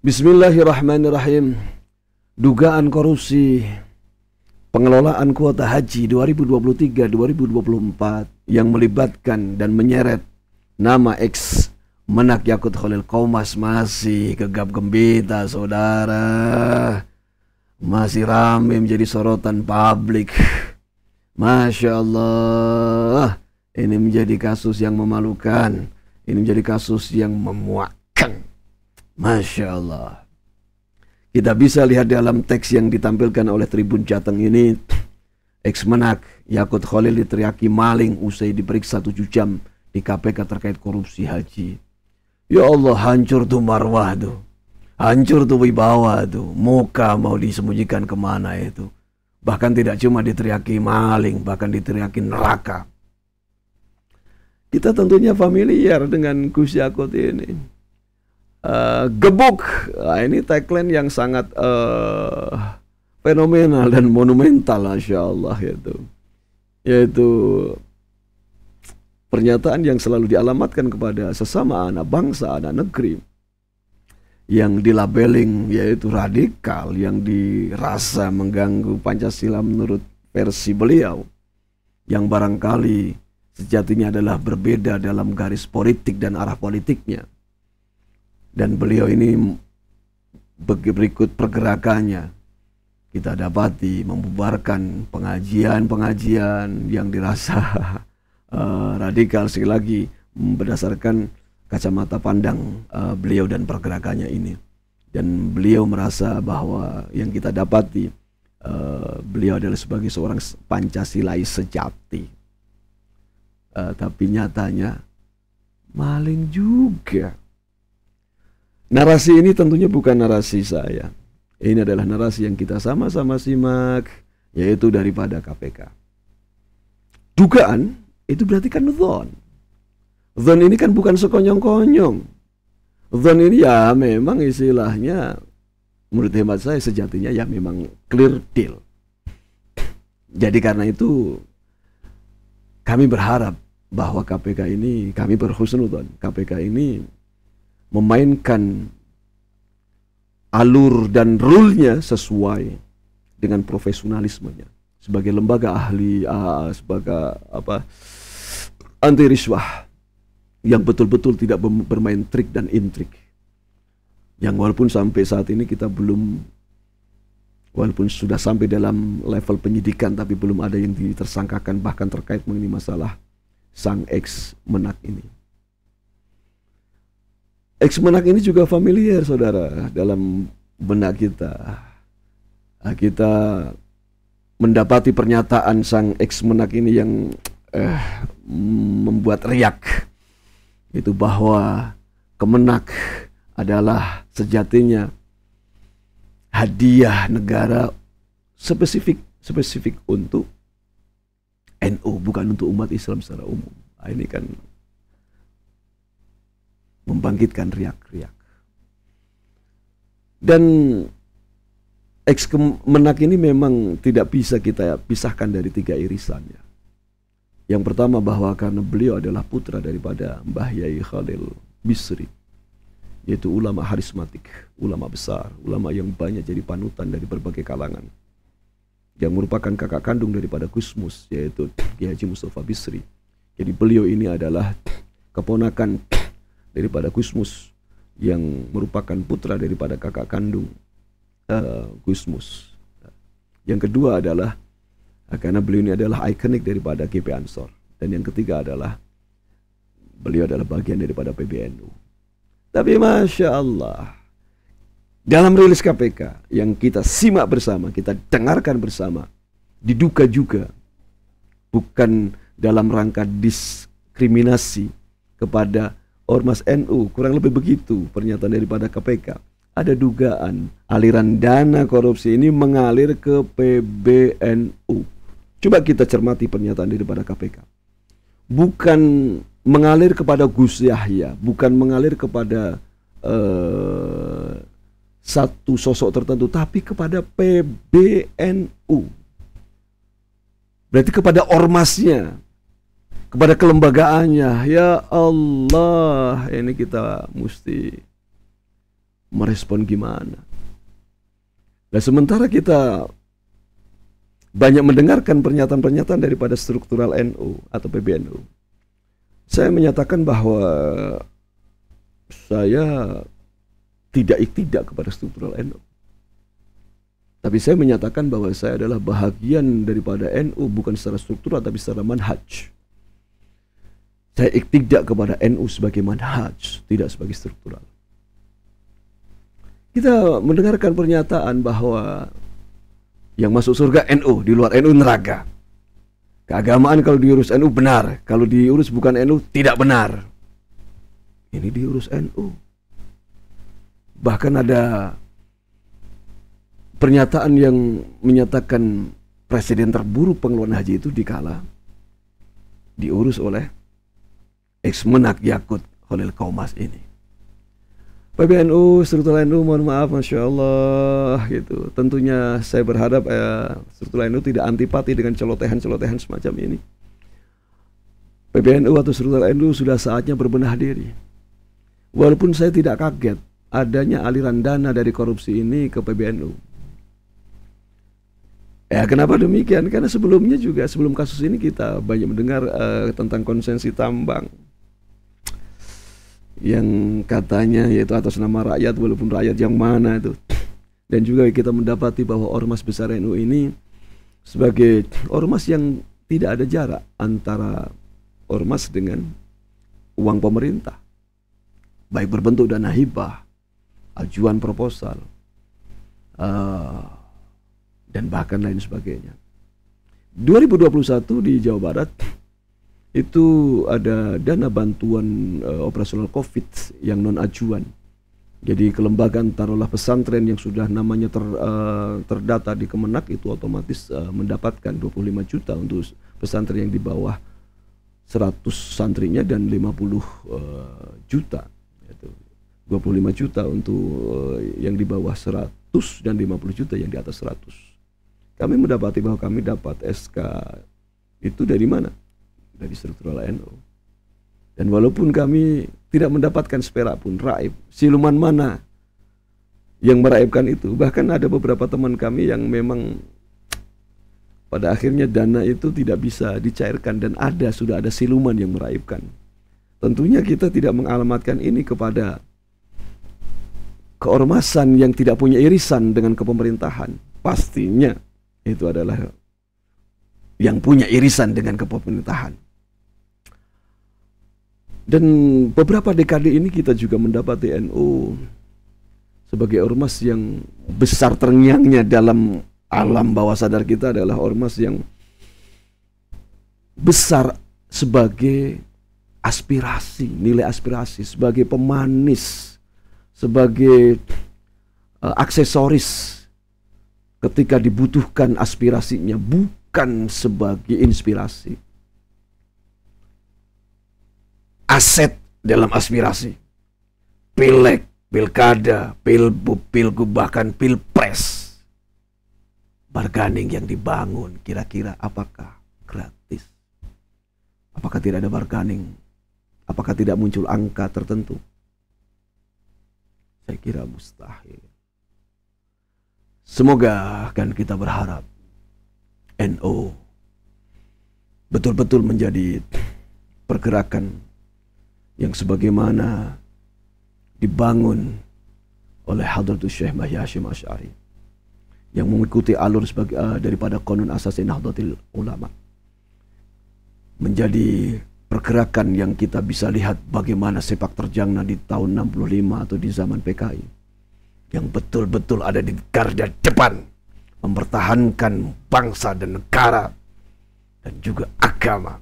Bismillahirrahmanirrahim. Dugaan korupsi pengelolaan kuota haji 2023-2024 yang melibatkan dan menyeret nama ex Menak Yakut Khalil Qomas masih gegap gempita, saudara. Masih ramai menjadi sorotan publik. Masya Allah. Ini menjadi kasus yang memalukan. Ini menjadi kasus yang memuakkan. Masya Allah. Kita bisa lihat dalam teks yang ditampilkan oleh Tribun Jateng ini. Ex Menak Yakut Khalil diteriaki maling usai diperiksa 7 jam di KPK terkait korupsi haji. Ya Allah, hancur tuh marwah tuh. Hancur tuh wibawa tuh. Muka mau disembunyikan kemana itu. Bahkan tidak cuma diteriaki maling, bahkan diteriaki neraka. Kita tentunya familiar dengan Gus Yakut ini. Gebuk, nah, ini tagline yang sangat fenomenal dan monumental, Masya Allah, yaitu pernyataan yang selalu dialamatkan kepada sesama anak bangsa, anak negeri, yang dilabeling yaitu radikal, yang dirasa mengganggu Pancasila menurut versi beliau, yang barangkali sejatinya adalah berbeda dalam garis politik dan arah politiknya. Dan beliau ini berikut pergerakannya kita dapati membubarkan pengajian-pengajian yang dirasa radikal, sekali lagi berdasarkan kacamata pandang beliau dan pergerakannya ini. Dan beliau merasa bahwa yang kita dapati beliau adalah sebagai seorang Pancasilais sejati. Tapi nyatanya maling juga. Narasi ini tentunya bukan narasi saya. Ini adalah narasi yang kita sama-sama simak, yaitu daripada KPK. Dugaan itu berarti kan dhon. Dhon ini kan bukan sekonyong-konyong. Dhon ini ya memang istilahnya, menurut hemat saya sejatinya ya memang clear deal. Jadi karena itu kami berharap bahwa KPK ini, kami berhusnudzon, KPK ini memainkan alur dan rule-nya sesuai dengan profesionalismenya sebagai lembaga ahli, sebagai anti riswah yang betul-betul tidak bermain trik dan intrik. Yang walaupun sampai saat ini kita belum, walaupun sudah sampai dalam level penyidikan, tapi belum ada yang ditersangkakan bahkan terkait mengenai masalah sang ex Menak ini. Ex Menak ini juga familiar, saudara, dalam benak kita. Kita mendapati pernyataan sang ex Menak ini yang membuat riak. Itu bahwa Kemenak adalah sejatinya hadiah negara spesifik untuk NU, bukan untuk umat Islam secara umum. Nah, ini kan membangkitkan riak-riak. Dan ex Kemenak ini memang tidak bisa kita pisahkan dari 3 irisannya. Yang pertama bahwa karena beliau adalah putra daripada Mbah Yai Khalil Bisri, yaitu ulama harismatik, ulama besar, ulama yang banyak jadi panutan dari berbagai kalangan, yang merupakan kakak kandung daripada Gusmus, yaitu Kiai Haji Mustafa Bisri. Jadi beliau ini adalah keponakan daripada Gusmus, yang merupakan putra daripada kakak kandung Gusmus. Yang kedua adalah karena beliau ini adalah ikonik daripada GP Ansor. Dan yang ketiga adalah beliau adalah bagian daripada PBNU. Tapi Masya Allah, dalam rilis KPK yang kita simak bersama, kita dengarkan bersama, diduga juga bukan dalam rangka diskriminasi kepada Ormas NU, kurang lebih begitu pernyataan daripada KPK. Ada dugaan aliran dana korupsi ini mengalir ke PBNU. Coba kita cermati pernyataan daripada KPK. Bukan mengalir kepada Gus Yahya, bukan mengalir kepada satu sosok tertentu, tapi kepada PBNU. Berarti kepada ormasnya, kepada kelembagaannya. Ya Allah, ini kita mesti merespon gimana. Nah, sementara kita banyak mendengarkan pernyataan-pernyataan daripada struktural NU atau PBNU, saya menyatakan bahwa saya tidak kepada struktural NU. Tapi saya menyatakan bahwa saya adalah bahagian daripada NU, bukan secara struktural tapi secara manhaj. Saya tidak kepada NU sebagai manhaj, tidak sebagai struktural. Kita mendengarkan pernyataan bahwa yang masuk surga NU, di luar NU neraka. Keagamaan kalau diurus NU benar, kalau diurus bukan NU tidak benar. Ini diurus NU. Bahkan ada pernyataan yang menyatakan presiden terburuk pengeluaran haji itu dikala diurus oleh ex-Menak Yakut Khalil Qaumas ini. PBNU, struktural NU, mohon maaf, Masya Allah gitu. Tentunya saya berharap struktural NU tidak antipati dengan celotehan-celotehan semacam ini. PBNU atau struktural NU sudah saatnya berbenah diri. Walaupun saya tidak kaget adanya aliran dana dari korupsi ini ke PBNU. Ya, kenapa demikian? Karena sebelumnya juga, sebelum kasus ini kita banyak mendengar tentang konsensi tambang yang katanya yaitu atas nama rakyat, walaupun rakyat yang mana itu. Dan juga kita mendapati bahwa ormas besar NU ini sebagai ormas yang tidak ada jarak antara ormas dengan uang pemerintah, baik berbentuk dana hibah, ajuan proposal, dan bahkan lain sebagainya. 2021 di Jawa Barat itu ada dana bantuan operasional COVID yang non ajuan. Jadi kelembagaan taruhlah pesantren yang sudah namanya terdata di Kemenak itu otomatis mendapatkan 25 juta untuk pesantren yang di bawah 100 santrinya dan 50 juta. 25 juta untuk yang di bawah 100 dan 50 juta yang di atas 100. Kami mendapati bahwa kami dapat SK itu dari mana? Dari struktural NU. Dan walaupun kami tidak mendapatkan seperak pun raib, siluman mana yang meraibkan itu. Bahkan ada beberapa teman kami yang memang pada akhirnya dana itu tidak bisa dicairkan dan sudah ada siluman yang meraibkan. Tentunya kita tidak mengalamatkan ini kepada keormasan yang tidak punya irisan dengan kepemerintahan. Pastinya itu adalah yang punya irisan dengan kepemerintahan. Dan beberapa dekade ini kita juga mendapati NU sebagai ormas yang besar terngiangnya dalam alam bawah sadar kita adalah ormas yang besar sebagai aspirasi, nilai aspirasi, sebagai pemanis, sebagai aksesoris ketika dibutuhkan aspirasinya, bukan sebagai inspirasi. Aset dalam aspirasi, pileg, pilkada, pilbub, pilgub, bahkan pilpres, bargaining yang dibangun kira-kira apakah gratis? Apakah tidak ada bargaining? Apakah tidak muncul angka tertentu? Saya kira mustahil. Semoga kan kita berharap NU betul-betul menjadi pergerakan yang sebagaimana dibangun oleh Hadratus Syekh Mahdi Hasyim Asy'ari yang mengikuti alur sebagai daripada Qanun Asasi Nahdlatul Ulama, menjadi pergerakan yang kita bisa lihat bagaimana sepak terjangnya di tahun 65 atau di zaman PKI yang betul-betul ada di garda depan mempertahankan bangsa dan negara dan juga agama,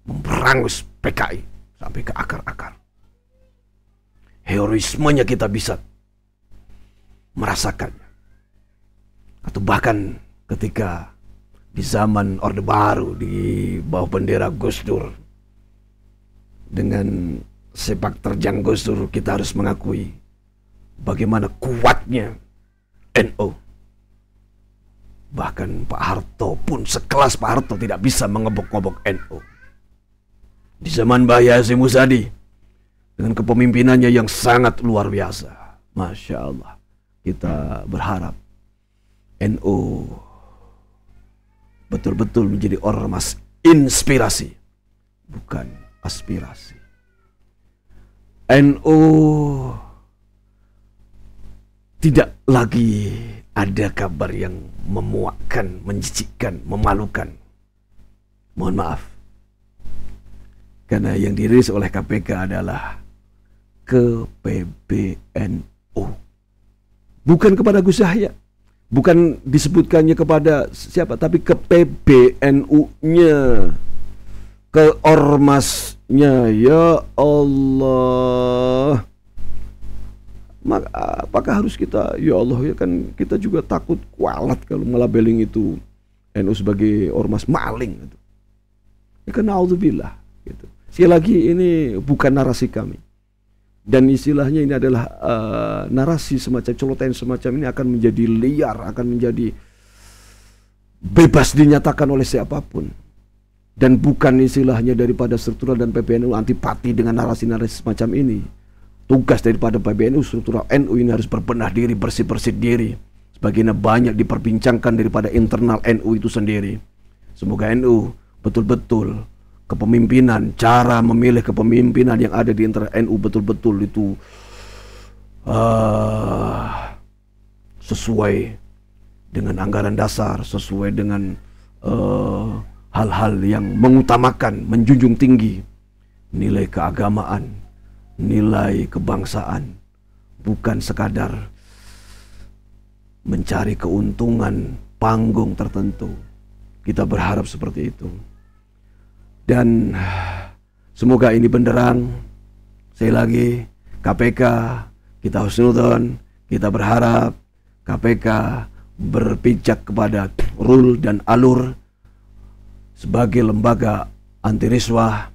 memberangus PKI sampai ke akar-akar. Heroismenya kita bisa merasakannya. Atau bahkan ketika di zaman Orde Baru di bawah bendera Gus Dur, dengan sepak terjang Gus Dur, kita harus mengakui bagaimana kuatnya NU. Bahkan Pak Harto pun, sekelas Pak Harto, tidak bisa mengebok-ngobok NU. Di zaman Mbah Hasyim Muzadi dengan kepemimpinannya yang sangat luar biasa, Masya Allah, kita berharap NU betul-betul menjadi ormas inspirasi, bukan aspirasi. NU tidak lagi ada kabar yang memuakkan, menjijikkan, memalukan. Mohon maaf, karena yang dirilis oleh KPK adalah ke PBNU, bukan kepada Gus Yahya, bukan disebutkannya kepada siapa, tapi ke PBNU-nya, ke ormasnya. Ya Allah, maka apakah harus kita, ya Allah, ya kan kita juga takut kualat kalau melabeling itu NU sebagai ormas maling gitu. Ya kan naudzubillah gitu. Sekali lagi, ini bukan narasi kami. Dan istilahnya ini adalah narasi semacam celotehan semacam ini akan menjadi liar, akan menjadi bebas dinyatakan oleh siapapun. Dan bukan istilahnya daripada struktural dan PBNU antipati dengan narasi-narasi semacam ini. Tugas daripada PBNU, struktural NU ini harus berbenah diri, bersih-bersih diri. Sebagian banyak diperbincangkan daripada internal NU itu sendiri. Semoga NU betul-betul kepemimpinan, cara memilih kepemimpinan yang ada di internal NU betul-betul itu sesuai dengan anggaran dasar, sesuai dengan hal-hal yang mengutamakan, menjunjung tinggi nilai keagamaan, nilai kebangsaan, bukan sekadar mencari keuntungan panggung tertentu. Kita berharap seperti itu. Dan semoga ini benderang. Sekali lagi, KPK, kita husnudon, kita berharap KPK berpijak kepada rule dan alur sebagai lembaga anti riswah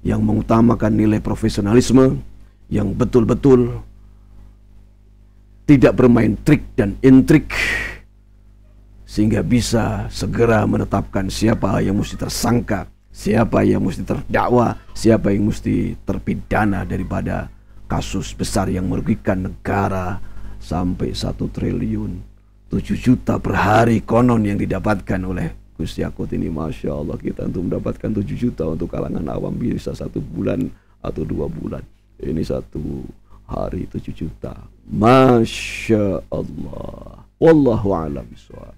yang mengutamakan nilai profesionalisme, yang betul-betul tidak bermain trik dan intrik, sehingga bisa segera menetapkan siapa yang mesti tersangka, siapa yang mesti terdakwa, siapa yang mesti terpidana daripada kasus besar yang merugikan negara sampai 1 triliun 7 juta per hari konon yang didapatkan oleh Gus Yakut ini. Masya Allah, kita untuk mendapatkan 7 juta untuk kalangan awam bisa 1 bulan atau 2 bulan. Ini 1 hari 7 juta. Masya Allah. Wallahu a'lam bishawab.